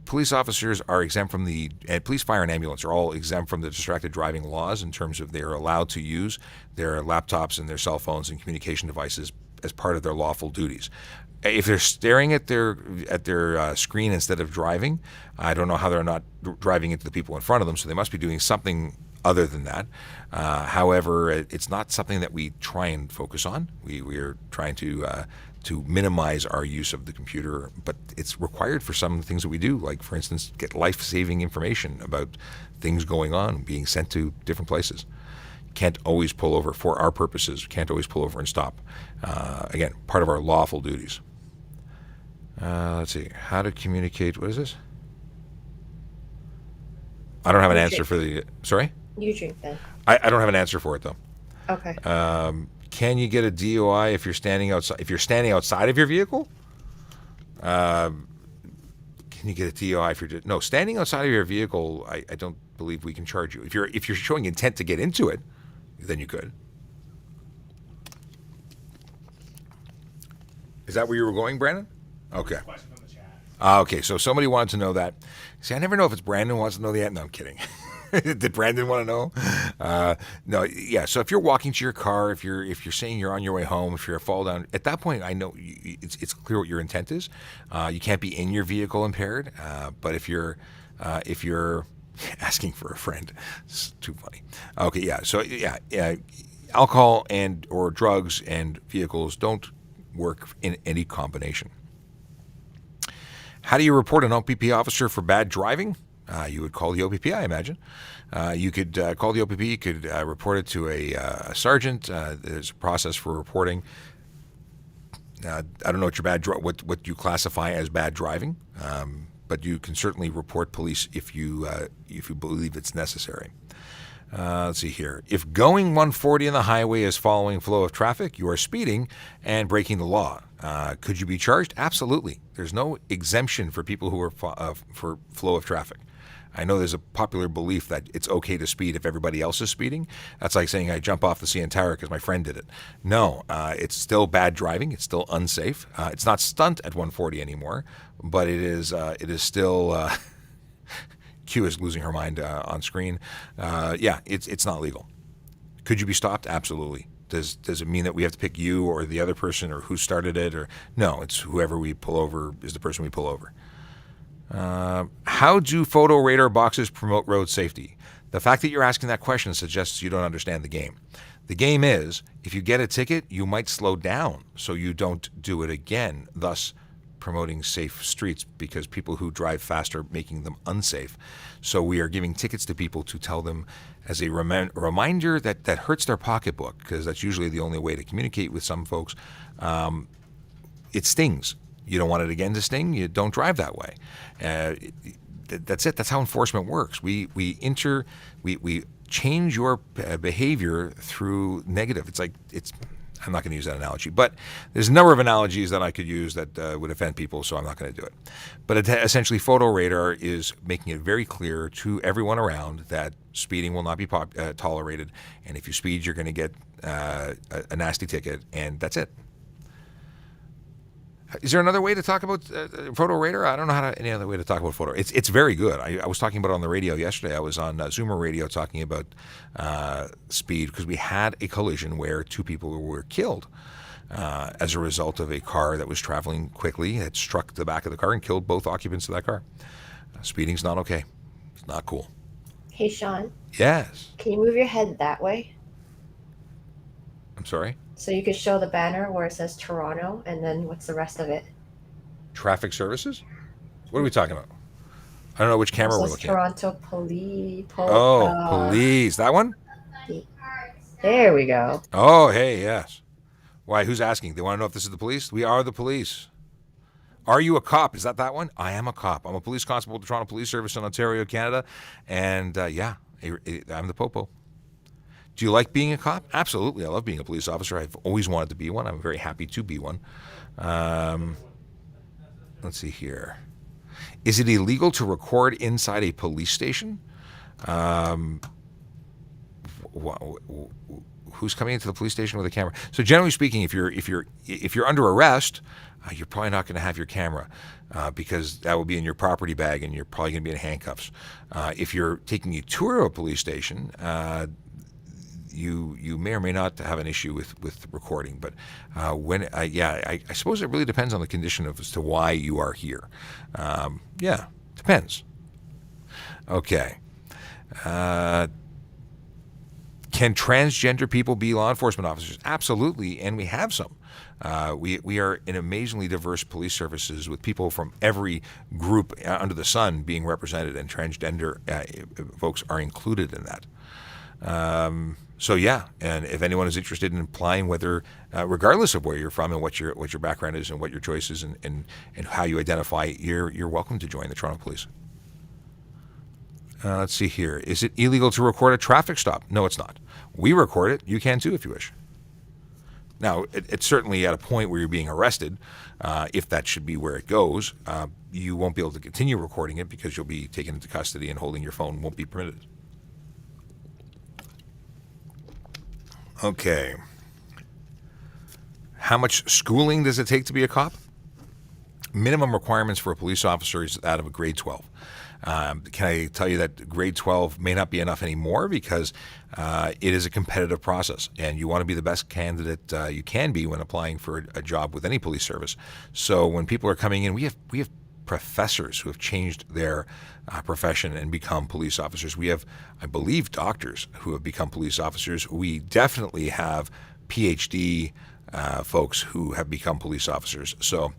Police officers are exempt from police, fire, and ambulance are all exempt from the distracted driving laws in terms of they're allowed to use their laptops and their cell phones and communication devices as part of their lawful duties. If they're staring at their screen instead of driving, I don't know how they're not driving into the people in front of them, so they must be doing something other than that. However, it's not something that we try and focus on. We are trying to minimize our use of the computer, but it's required for some of the things that we do, like, for instance, get life-saving information about things going on, being sent to different places. Can't always pull over for our purposes. Can't always pull over and stop. Again, part of our lawful duties. Let's see. How to communicate. What is this? I don't have an answer for the... Sorry? You drink then. I don't have an answer for it though. Okay. Can you get a DUI if you're standing outside? If you're standing outside of your vehicle, can you get a DUI if you're no standing outside of your vehicle? I don't believe we can charge you. If you're showing intent to get into it, then you could. Is that where you were going, Brandon? Okay. Okay, so somebody wanted to know that. See, I never know if it's Brandon wants to know that. No, I'm kidding. Did Brandon want to know? No, yeah. So if you're walking to your car, if you're saying you're on your way home, if you're a fall down, at that point, I know it's clear what your intent is. You can't be in your vehicle impaired, but if you're asking for a friend, it's too funny. Okay, yeah. So yeah, alcohol and or drugs and vehicles don't work in any combination. How do you report an OPP officer for bad driving? You would call the OPP, I imagine. You could call the OPP. You could report it to a sergeant. There's a process for reporting. I don't know what you classify as bad driving, but you can certainly report police if you believe it's necessary. Let's see here. If going 140 on the highway is following flow of traffic, you are speeding and breaking the law. Could you be charged? Absolutely. There's no exemption for people who are for flow of traffic. I know there's a popular belief that it's okay to speed if everybody else is speeding. That's like saying I jump off the CN Tower because my friend did it. No, it's still bad driving. It's still unsafe. It's not stunt at 140 anymore, but it is still. Q is losing her mind on screen. Yeah, it's not legal. Could you be stopped? Absolutely. Does it mean that we have to pick you or the other person or who started it? Or no, it's whoever we pull over is the person we pull over. How do photo radar boxes promote road safety? The fact that you're asking that question suggests you don't understand the game. The game is, if you get a ticket, you might slow down so you don't do it again, thus promoting safe streets, because people who drive fast are making them unsafe. So we are giving tickets to people to tell them as a reminder that hurts their pocketbook, because that's usually the only way to communicate with some folks. It stings. You don't want it again to sting, you don't drive that way. That's it. That's how enforcement works. We change your behavior through negative. I'm not going to use that analogy, but there's a number of analogies that I could use that would offend people, so I'm not going to do it. But essentially, photo radar is making it very clear to everyone around that speeding will not be tolerated, and if you speed, you're going to get a nasty ticket, and that's it. Is there another way to talk about photo radar? I don't know any other way to talk about photo. It's very good. I was talking about it on the radio yesterday. I was on Zoomer Radio talking about speed because we had a collision where two people were killed as a result of a car that was traveling quickly. It struck the back of the car and killed both occupants of that car. Speeding's not okay. It's not cool. Hey, Sean. Yes. Can you move your head that way? I'm sorry? So you could show the banner where it says Toronto, and then what's the rest of it? Traffic services? What are we talking about? I don't know which camera we're looking Toronto at. Police. Police. That one? There we go. Oh, hey, yes. Why, who's asking? They want to know if this is the police? We are the police. Are you a cop? Is that one? I am a cop. I'm a police constable at the Toronto Police Service in Ontario, Canada. And yeah, I'm the popo. Do you like being a cop? Absolutely. I love being a police officer. I've always wanted to be one. I'm very happy to be one. Let's see here. Is it illegal to record inside a police station? Who's coming into the police station with a camera? So generally speaking, if you're under arrest, you're probably not going to have your camera because that will be in your property bag and you're probably going to be in handcuffs. If you're taking a tour of a police station, you may or may not have an issue with recording, but I suppose it really depends on the condition as to why you are here. Yeah, depends. Okay. Can transgender people be law enforcement officers? Absolutely, and we have some. We are an amazingly diverse police services with people from every group under the sun being represented, and transgender folks are included in that. So yeah, and if anyone is interested in applying, whether regardless of where you're from and what your background is and what your choice is and how you identify, you're welcome to join the Toronto Police. Let's see here. Is it illegal to record a traffic stop? No, it's not. We record it. You can too if you wish. Now, it's certainly at a point where you're being arrested. If that should be where it goes, you won't be able to continue recording it because you'll be taken into custody and holding your phone won't be permitted. Okay. How much schooling does it take to be a cop? Minimum requirements for a police officer is that of a grade 12. Can I tell you that grade 12 may not be enough anymore because it is a competitive process and you want to be the best candidate you can be when applying for a job with any police service. So when people are coming in, we have professors who have changed their profession and become police officers. We have, I believe, doctors who have become police officers. We definitely have PhD folks who have become police officers. So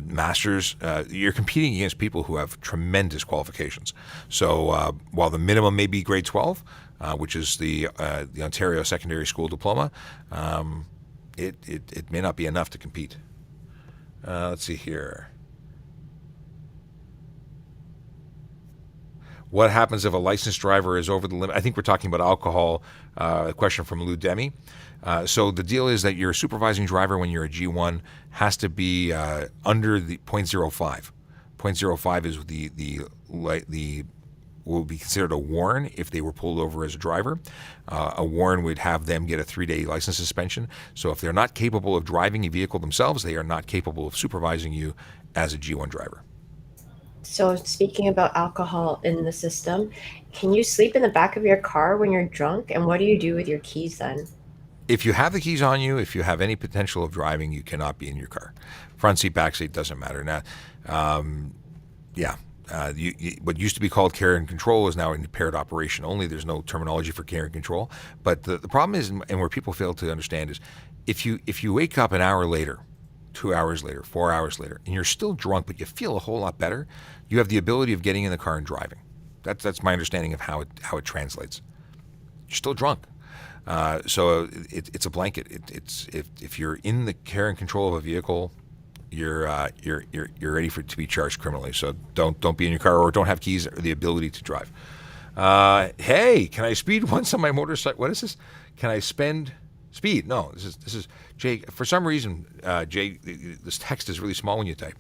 masters, you're competing against people who have tremendous qualifications. So while the minimum may be grade 12, which is the Ontario Secondary School Diploma, it may not be enough to compete. Let's see here. What happens if a licensed driver is over the limit? I think we're talking about alcohol. A question from Lou Demi. So the deal is that your supervising driver when you're a G1 has to be under the 0.05. 0.05 is the will be considered a warn if they were pulled over as a driver. A warn would have them get a 3-day license suspension. So if they're not capable of driving a vehicle themselves, they are not capable of supervising you as a G1 driver. So speaking about alcohol in the system, can you sleep in the back of your car when you're drunk? And what do you do with your keys then? If you have the keys on you, if you have any potential of driving, you cannot be in your car. Front seat, back seat, doesn't matter. Now, what used to be called care and control is now impaired operation only. There's no terminology for care and control. But the problem is, and where people fail to understand is, if you wake up an hour later, 2 hours later, 4 hours later, and you're still drunk, but you feel a whole lot better, you have the ability of getting in the car and driving. That's my understanding of how it translates. You're still drunk. So it's a blanket. It's if you're in the care and control of a vehicle, you're ready to be charged criminally. So don't be in your car or don't have keys or the ability to drive. Hey, can I speed once on my motorcycle? What is this? Can I speed? No, this is Jay. For some reason, Jay, this text is really small when you type.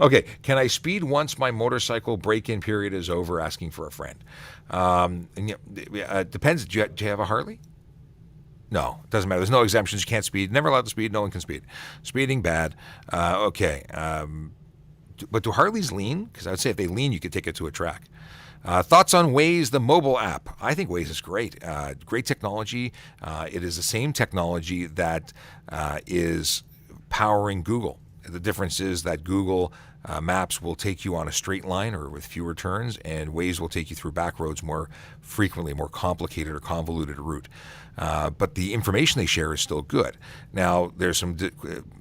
Okay, can I speed once my motorcycle break-in period is over? Asking for a friend. Depends. Do you have a Harley? No, it doesn't matter. There's no exemptions. You can't speed. Never allowed to speed. No one can speed. Speeding, bad. Okay. But do Harleys lean? Because I would say if they lean, you could take it to a track. Thoughts on Waze, the mobile app? I think Waze is great. Great technology. It is the same technology that is powering Google. The difference is that Google Maps will take you on a straight line or with fewer turns, and Waze will take you through back roads more frequently, more complicated or convoluted route. But the information they share is still good. Now, there's some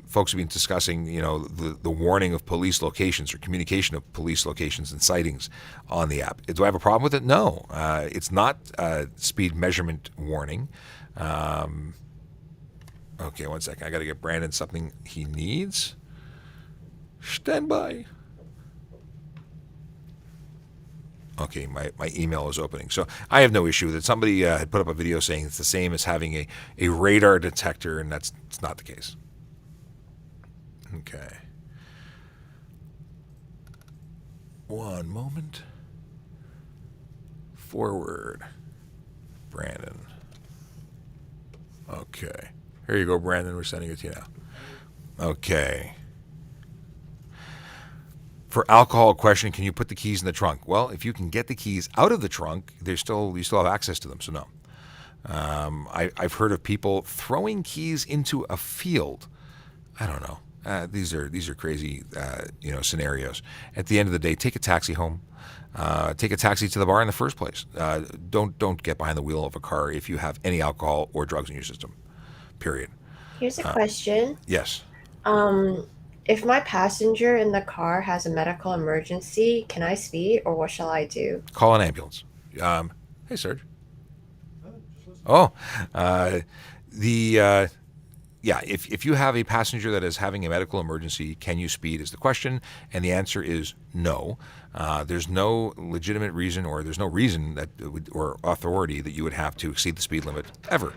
folks have been discussing, the warning of police locations or communication of police locations and sightings on the app. Do I have a problem with it? No. It's not a speed measurement warning. Okay, one second. I got to get Brandon something he needs. Stand by. Okay, my email is opening. So I have no issue with it. Somebody had put up a video saying it's the same as having a radar detector, and it's not the case. Okay. One moment. Forward. Brandon. Okay. Here you go, Brandon. We're sending it to you now. Okay. For alcohol question, can you put the keys in the trunk? Well, if you can get the keys out of the trunk, you still have access to them. So no. I've heard of people throwing keys into a field. I don't know. These are crazy scenarios. At the end of the day, take a taxi home. Take a taxi to the bar in the first place. Don't get behind the wheel of a car if you have any alcohol or drugs in your system. Period. Here's a question. Yes. If my passenger in the car has a medical emergency, can I speed or what shall I do? Call an ambulance. Hey, Serge. Oh, yeah, if you have a passenger that is having a medical emergency, can you speed is the question, and the answer is no. There's no legitimate reason, or there's no reason that or authority that you would have to exceed the speed limit ever.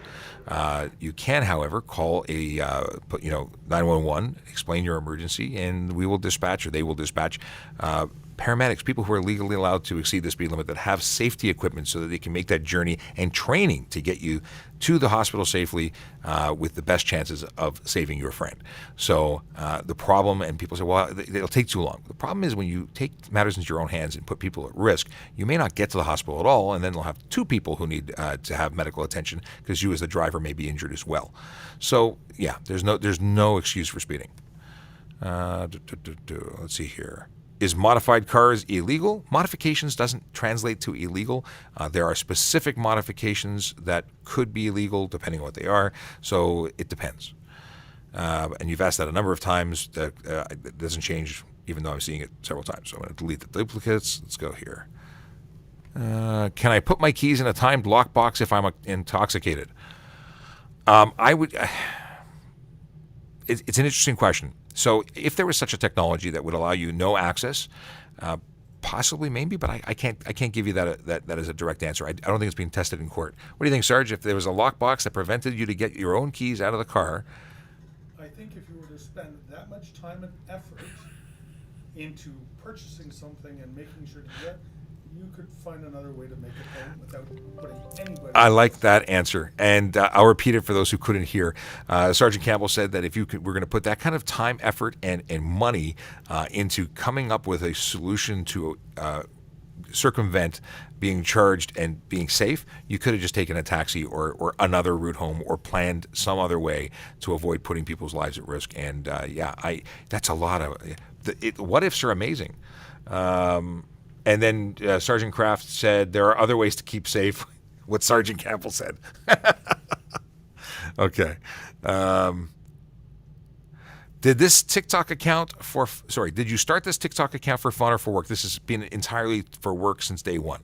You can, however, call a 911, explain your emergency, and we will dispatch, or they will dispatch paramedics, people who are legally allowed to exceed the speed limit, that have safety equipment so that they can make that journey, and training to get you to the hospital safely with the best chances of saving your friend. So the problem, and people say, well, it'll take too long. The problem is when you take matters into your own hands and put people at risk, you may not get to the hospital at all, and then they'll have two people who need to have medical attention because you as the driver may be injured as well. So yeah, there's no excuse for speeding. Let's see here. Is modified cars illegal? Modifications doesn't translate to illegal. There are specific modifications that could be illegal depending on what they are, so it depends. And you've asked that a number of times. It doesn't change, even though I'm seeing it several times. So I'm going to delete the duplicates. Let's go here. Can I put my keys in a timed lockbox if I'm intoxicated? I would. It's an interesting question. So if there was such a technology that would allow you no access, possibly, maybe, but I can't give you that as a direct answer. I don't think it's being tested in court. What do you think, Sarge? If there was a lockbox that prevented you to get your own keys out of the car? I think if you were to spend that much time and effort into purchasing something and making sure to get, you could find another way to make it home without putting anybody. I like that answer, and I'll repeat it for those who couldn't hear. Sergeant Campbell said that if we're going to put that kind of time, effort, and money into coming up with a solution to circumvent being charged and being safe, you could have just taken a taxi or another route home, or planned some other way to avoid putting people's lives at risk. And that's a lot of what ifs are amazing. And then Sergeant Kraft said there are other ways to keep safe. What Sergeant Campbell said. Okay. Did this TikTok account did you start this TikTok account for fun or for work? This has been entirely for work since day one.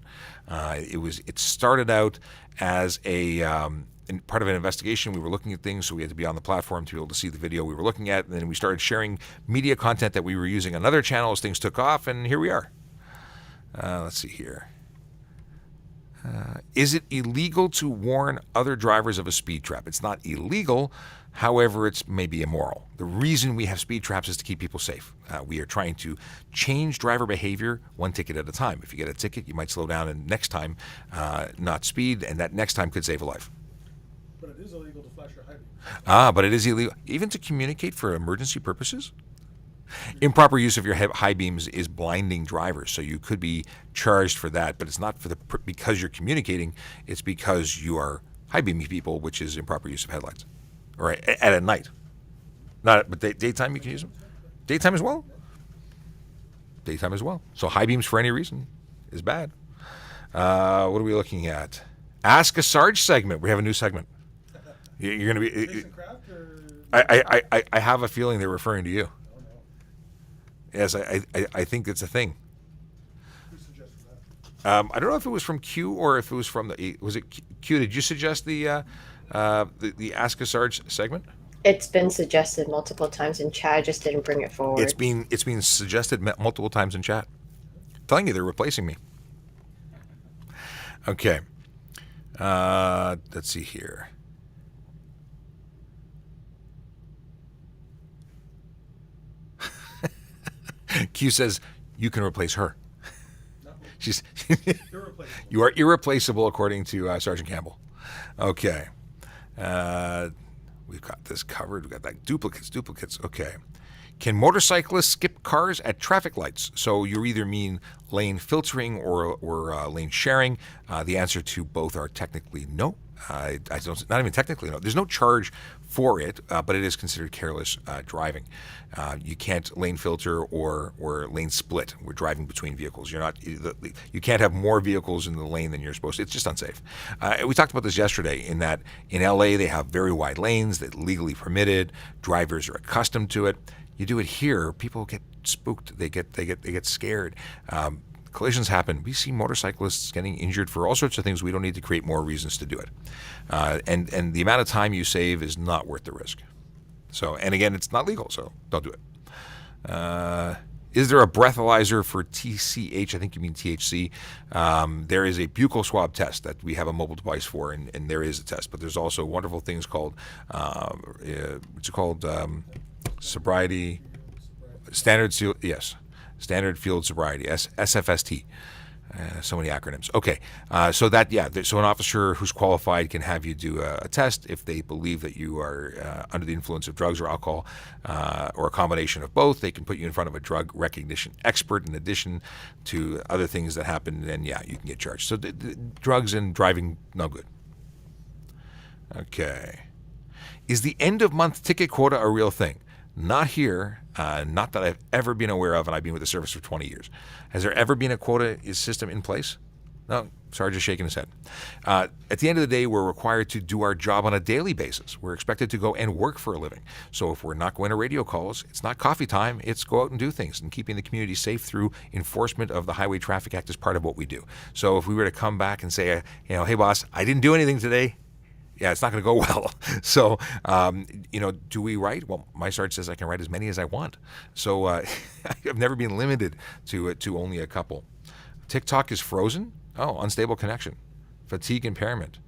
It started out as part of an investigation. We were looking at things, so we had to be on the platform to be able to see the video we were looking at. And then we started sharing media content that we were using on other channels. Things took off, and here we are. Let's see here. Is it illegal to warn other drivers of a speed trap? It's not illegal. However, it's maybe immoral. The reason we have speed traps is to keep people safe. We are trying to change driver behavior one ticket at a time. If you get a ticket, you might slow down, and next time not speed, and that next time could save a life. But it is illegal to flash your high beam. But it is illegal even to communicate for emergency purposes. Improper use of your high beams is blinding drivers, so you could be charged for that. But it's not because you're communicating; it's because you are high beaming people, which is improper use of headlights, or at night. But daytime you can use them. Daytime as well. Daytime as well. So high beams for any reason is bad. What are we looking at? Ask a Sarge segment. We have a new segment. You're going to be. Jason Kraft or? I have a feeling they're referring to you. Yes, I think it's a thing. Who suggested that? I don't know if it was from Q or if it was from was it Q? Did you suggest the Ask a Sarge segment? It's been suggested multiple times in chat. I just didn't bring it forward. It's been suggested multiple times in chat. I'm telling you, they're replacing me. Okay. Let's see here. Q says you can replace her. No. She's Irreplaceable. You are irreplaceable, according to Sergeant Campbell. Okay. We've got this covered. We've got that duplicates. Okay. Can motorcyclists skip cars at traffic lights? So you either mean lane filtering or lane sharing. The answer to both are technically no. Not even technically no. There's no charge for it, but it is considered careless driving. You can't lane filter or lane split. We're driving between vehicles. You can't have more vehicles in the lane than you're supposed to. It's just unsafe. We talked about this yesterday. In that in LA they have very wide lanes that legally permitted. Drivers are accustomed to it. You do it here, people get spooked. They get scared. Collisions happen. We see motorcyclists getting injured for all sorts of things. We don't need to create more reasons to do it. And the amount of time you save is not worth the risk. So, and again, it's not legal, so don't do it. Is there a breathalyzer for TCH? I think you mean THC. There is a buccal swab test that we have a mobile device for, and there is a test. But there's also wonderful things called, what's it called? Sobriety, standard field sobriety, SFST. So many acronyms. Okay, so an officer who's qualified can have you do a test if they believe that you are under the influence of drugs or alcohol, or a combination of both. They can put you in front of a drug recognition expert in addition to other things that happen, and you can get charged. So the drugs and driving, no good. Okay. Is the end of month ticket quota a real thing? Not here, not that I've ever been aware of, and I've been with the service for 20 years. Has there ever been a quota system in place? No, Sarge is shaking his head. At the end of the day, we're required to do our job on a daily basis. We're expected to go and work for a living. So if we're not going to radio calls, it's not coffee time, it's go out and do things. And keeping the community safe through enforcement of the Highway Traffic Act is part of what we do. So if we were to come back and say, hey boss, I didn't do anything today, it's not going to go well. So, do we write? Well, my Sarge says I can write as many as I want. So I've never been limited to only a couple. TikTok is frozen. Oh, unstable connection, fatigue impairment.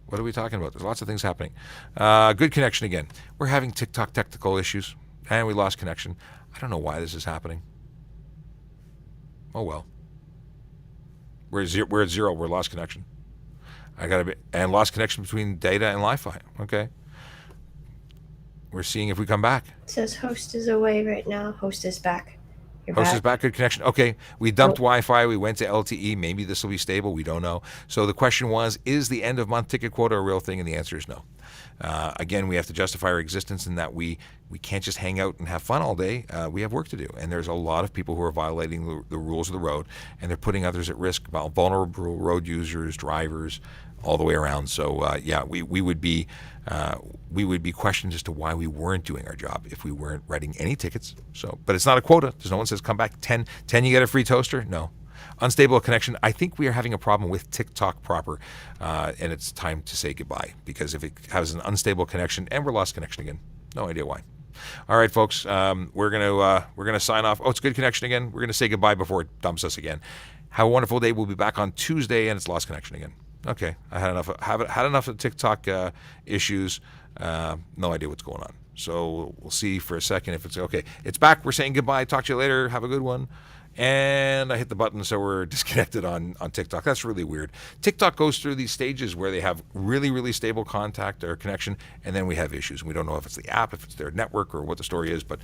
What are we talking about? There's lots of things happening. Good connection again. We're having TikTok technical issues, and we lost connection. I don't know why this is happening. Oh well. We're at zero. We're lost connection. And lost connection between data and Wi-Fi. Okay. We're seeing if we come back. It says host is away right now. Host is back. Host is back. Good connection. Okay. We dumped Wi-Fi. We went to LTE. Maybe this will be stable. We don't know. So the question was, is the end of month ticket quota a real thing? And the answer is no. Again, we have to justify our existence in that we can't just hang out and have fun all day. We have work to do. And there's a lot of people who are violating the rules of the road, and they're putting others at risk, vulnerable road users, drivers, all the way around. So we would be questioned as to why we weren't doing our job if we weren't writing any tickets. So, but it's not a quota. There's no one says come back 10 you get a free toaster. No. Unstable connection. I think we are having a problem with TikTok proper, and it's time to say goodbye, because if it has an unstable connection, and we're lost connection again, no idea why. All right, folks, we're gonna sign off. Oh, it's good connection again. We're gonna say goodbye before it dumps us again. Have a wonderful day. We'll be back on Tuesday, and it's lost connection again. Okay, I had enough of TikTok issues. No idea what's going on. So we'll see for a second if it's okay. It's back. We're saying goodbye. Talk to you later. Have a good one. And I hit the button, so we're disconnected on TikTok. That's really weird. TikTok goes through these stages where they have really, really stable contact or connection, and then we have issues. We don't know if it's the app, if it's their network, or what the story is, but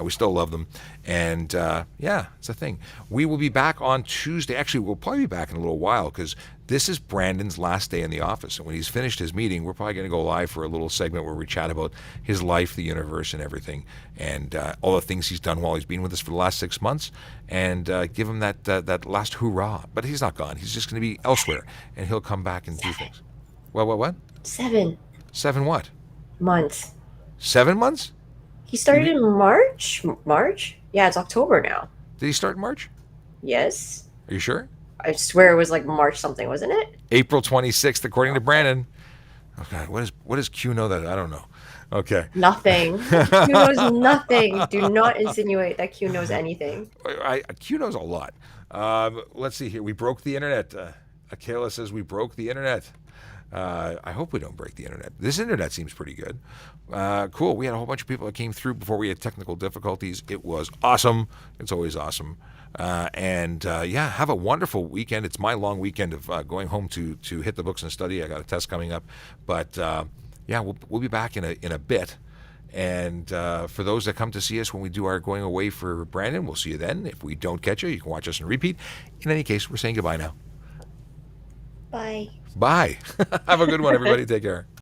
we still love them. And it's a thing. We will be back on Tuesday. Actually, we'll probably be back in a little while, because this is Brandon's last day in the office. And when he's finished his meeting, we're probably going to go live for a little segment where we chat about his life, the universe, and everything, and all the things he's done while he's been with us for the last 6 months, and give him that last hoorah. But he's not gone. He's just going to be elsewhere, and he'll come back and do things. What? 7 what? months. 7 months? He started in March? Yeah, it's October now. Did he start in March? Yes. Are you sure? I swear it was like March something, wasn't it? April 26th, according to Brandon. Oh, God, what does Q know that I don't know? Okay. Nothing. Q knows nothing. Do not insinuate that Q knows anything. Q knows a lot. Let's see here. We broke the internet. Akela says we broke the internet. I hope we don't break the internet. This internet seems pretty good. Cool. We had a whole bunch of people that came through before we had technical difficulties. It was awesome. It's always awesome. Have a wonderful weekend. It's my long weekend of going home to hit the books and study. I got a test coming up. But we'll be back in a bit. And for those that come to see us when we do our going away for Brandon, we'll see you then. If we don't catch you, you can watch us in repeat. In any case, we're saying goodbye now. Bye. Bye. Have a good one, everybody. Take care.